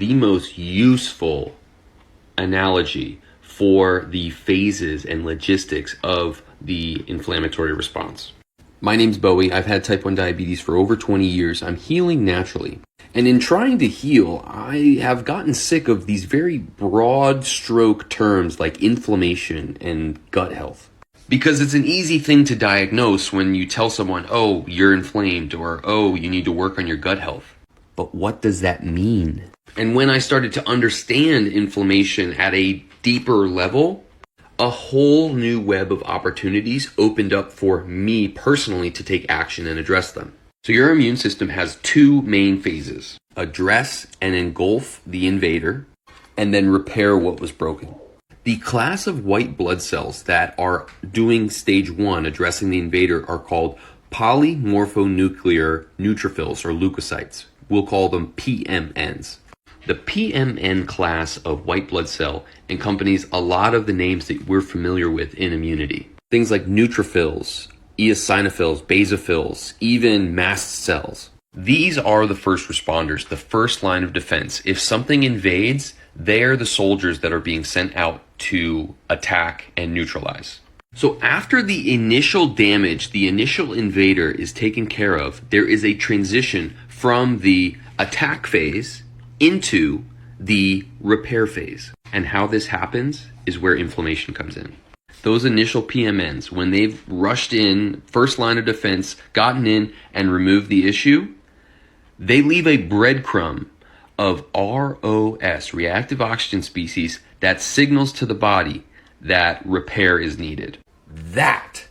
the most useful analogy for the phases and logistics of the inflammatory response. My name's Bowie. I've had type 1 diabetes for over 20 years. I'm healing naturally. And in trying to heal, I have gotten sick of these very broad stroke terms like inflammation and gut health. Because it's an easy thing to diagnose when you tell someone, oh, you're inflamed, or oh, you need to work on your gut health. But what does that mean? And when I started to understand inflammation at a deeper level, a whole new web of opportunities opened up for me personally to take action and address them. So your immune system has two main phases: address and engulf the invader, and then repair what was broken. The class of white blood cells that are doing stage 1, addressing the invader, are called polymorphonuclear neutrophils or leukocytes. We'll call them PMNs. The PMN class of white blood cell encompasses a lot of the names that we're familiar with in immunity. Things like neutrophils, eosinophils, basophils, even mast cells. These are the first responders, the first line of defense. If something invades, they're the soldiers that are being sent out to attack and neutralize. So after the initial damage, the initial invader is taken care of, there is a transition from the attack phase into the repair phase. And how this happens is where inflammation comes in. Those initial PMNs, when they've rushed in, first line of defense, gotten in and removed the issue, they leave a breadcrumb of ROS, reactive oxygen species, that signals to the body that repair is needed. That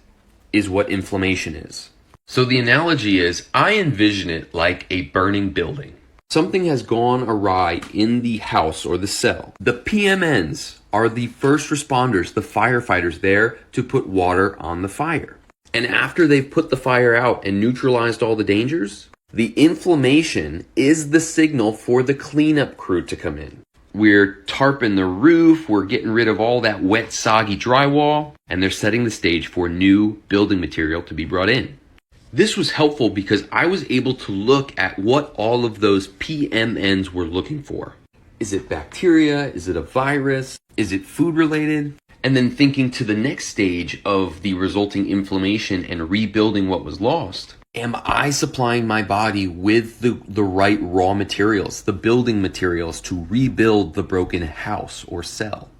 is what inflammation is. So the analogy is, I envision it like a burning building. Something has gone awry in the house or the cell. The PMNs are the first responders, the firefighters there to put water on the fire. And after they've put the fire out and neutralized all the dangers, the inflammation is the signal for the cleanup crew to come in. We're tarping the roof, we're getting rid of all that wet, soggy drywall, and they're setting the stage for new building material to be brought in. This was helpful because I was able to look at what all of those PMNs were looking for. Is it bacteria? Is it a virus? Is it food related? And then thinking to the next stage of the resulting inflammation and rebuilding what was lost. Am I supplying my body with the right raw materials, the building materials to rebuild the broken house or cell?